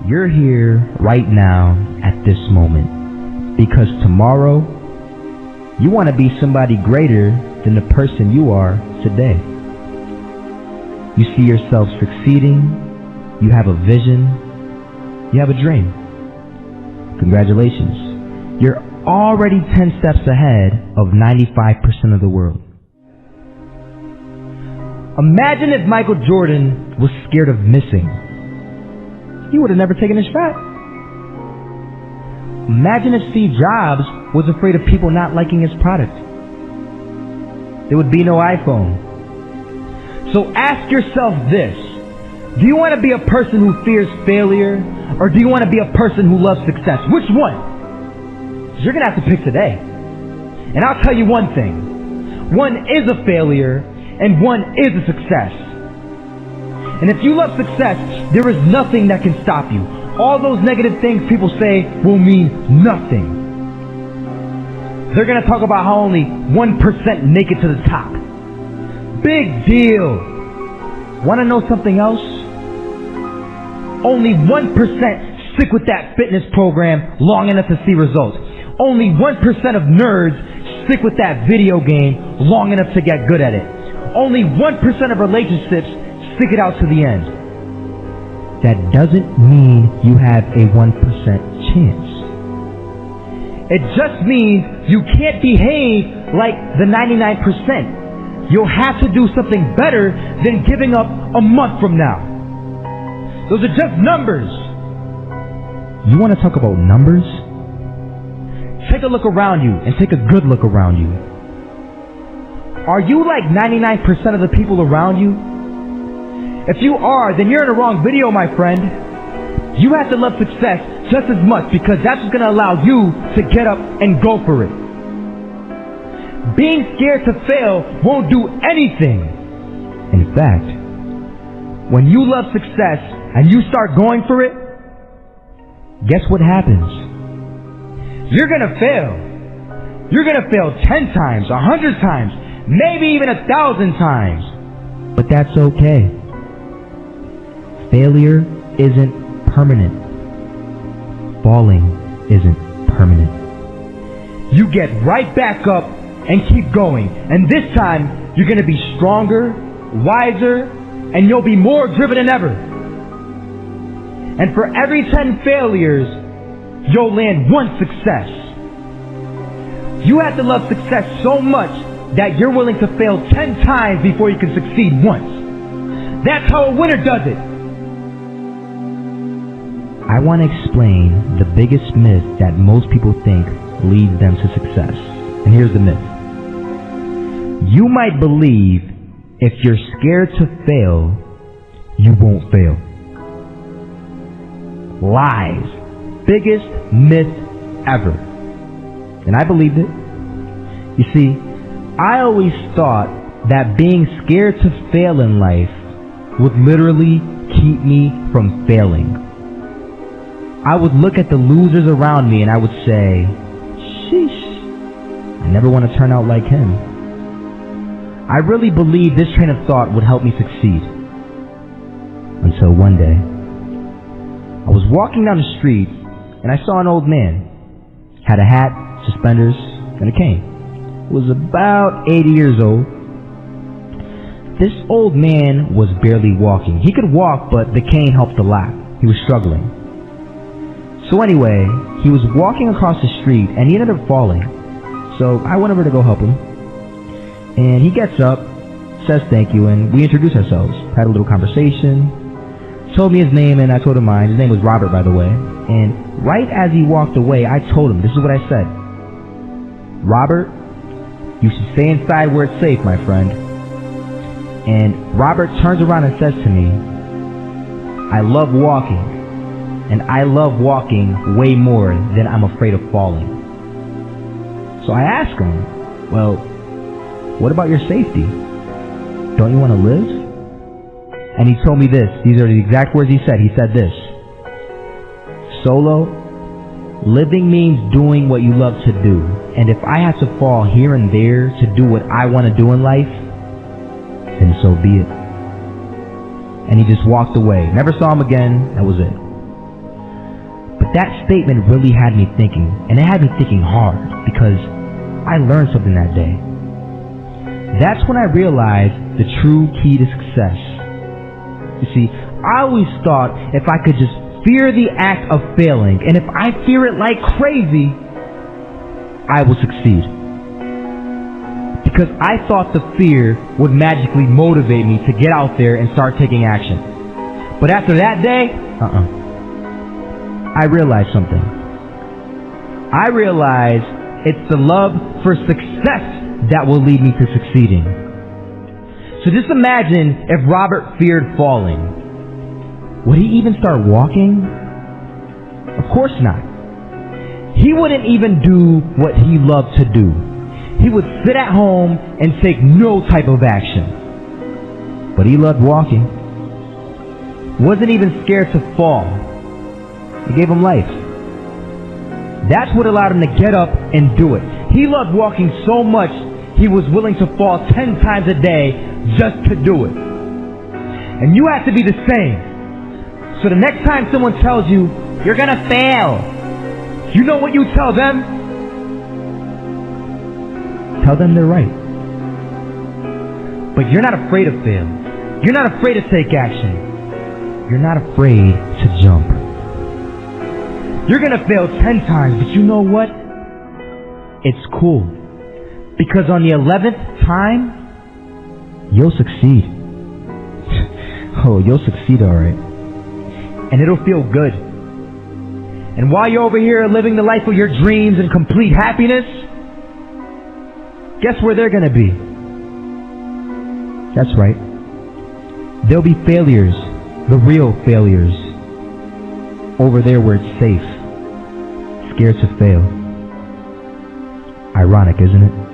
You're here right now at this moment because tomorrow you want to be somebody greater than the person you are today. You see yourself succeeding, you have a vision, you have a dream. Congratulations. You're already 10 steps ahead of 95% of the world. Imagine if Michael Jordan was scared of missing. He would have never taken his shot. Imagine if Steve Jobs was afraid of people not liking his product. There would be no iPhone. So ask yourself this. Do you want to be a person who fears failure, or do you want to be a person who loves success? Which one? You're going to have to pick today. And I'll tell you one thing. One is a failure, and one is a success. And if you love success, there is nothing that can stop you. All those negative things people say will mean nothing. They're going to talk about how only 1% make it to the top. Big deal. Want to know something else? Only 1% stick with that fitness program long enough to see results. Only 1% of nerds stick with that video game long enough to get good at it. Only 1% of relationships stick it out to the end. That doesn't mean you have a 1% chance. It just means you can't behave like the 99%. You'll have to do something better than giving up a month from now. Those are just numbers. You want to talk about numbers? Take a look around you and take a good look around you. Are you like 99% of the people around you? If you are, then you're in the wrong video, my friend. You have to love success just as much because that's what's going to allow you to get up and go for it. Being scared to fail won't do anything. In fact, when you love success and you start going for it, guess what happens? You're going to fail. You're going to fail 10 times, 100 times, maybe even 1,000 times. But that's okay. Failure isn't permanent. Falling isn't permanent. You get right back up and keep going. And this time, you're going to be stronger, wiser, and you'll be more driven than ever. And for every 10 failures, you'll land one success. You have to love success so much that you're willing to fail 10 times before you can succeed once. That's how a winner does it. I want to explain the biggest myth that most people think leads them to success. And here's the myth. You might believe if you're scared to fail, you won't fail. Lies. Biggest myth ever. And I believed it. You see, I always thought that being scared to fail in life would literally keep me from failing. I would look at the losers around me and I would say, sheesh, I never want to turn out like him. I really believed this train of thought would help me succeed. Until one day, I was walking down the street and I saw an old man. Had a hat, suspenders, and a cane. Was about 80 years old. This old man was barely walking. He could walk, but the cane helped a lot. He was struggling. So anyway, he was walking across the street and he ended up falling. So I went over to go help him. And he gets up, says thank you, and we introduced ourselves. Had a little conversation. Told me his name and I told him mine. His name was Robert, by the way. And right as he walked away, I told him, this is what I said. Robert, you should stay inside where it's safe, my friend. And Robert turns around and says to me, I love walking. And I love walking way more than I'm afraid of falling. So I asked him, well, what about your safety? Don't you want to live? And he told me this. These are the exact words he said. He said this. Solo, living means doing what you love to do. And if I have to fall here and there to do what I want to do in life, then so be it. And he just walked away. Never saw him again. That was it. But that statement really had me thinking, and it had me thinking hard, because I learned something that day. That's when I realized the true key to success. You see, I always thought if I could just fear the act of failing, and if I fear it like crazy, I will succeed. Because I thought the fear would magically motivate me to get out there and start taking action. But after that day, I realized something. I realized it's the love for success that will lead me to succeeding. So just imagine if Robert feared falling. Would he even start walking? Of course not. He wouldn't even do what he loved to do. He would sit at home and take no type of action. But he loved walking. Wasn't even scared to fall. It gave him life. That's what allowed him to get up and do it. He loved walking so much, he was willing to fall 10 times a day just to do it. And you have to be the same. So the next time someone tells you, you're gonna fail, you know what you tell them? Tell them they're right. But you're not afraid of fail. You're not afraid to take action. You're not afraid to jump. You're gonna fail 10 times, but you know what? It's cool. Because on the 11th time, you'll succeed. Oh, you'll succeed alright. And it'll feel good. And while you're over here living the life of your dreams and complete happiness, guess where they're gonna be? That's right. There'll be failures, the real failures, over there where it's safe, scared to fail. Ironic, isn't it?